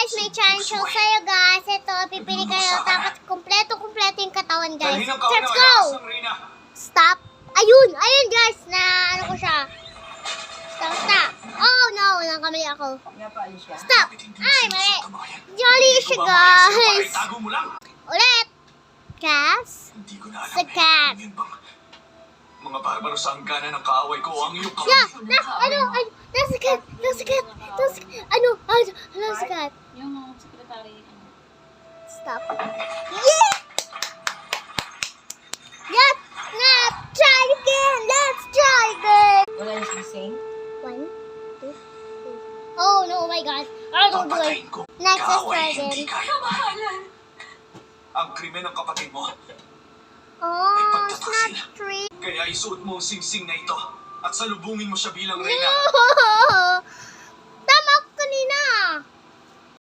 guys, may challenge ako sa'yo guys. Ito, pipili kayo. Tapos kumpleto yung katawan guys. Let's go! Stop. Ayun guys, na ano ko siya. Stop. Oh no, nakamali ako. Stop. Ay, mali. Jolly siya guys. Ulit. Gas. Sa cat. Mga barbaro sa hangganan ng kaaway ko ang iyong Yeah, nasa cat. Nasa cat. Yung secretary. Stop. Yeah! Let's not try again. Let's try again. Wala yung sing? 1, 2, 3. Oh no, oh my God. I don't do it. Papatayin ko. Next, let's Kaaway, try hindi again. kaya mahalan. Ang krimen ng kapatid mo, Oh, it's not 3. kaya isuot mo ang singsing na ito at salubungin mo siya bilang reyna. No!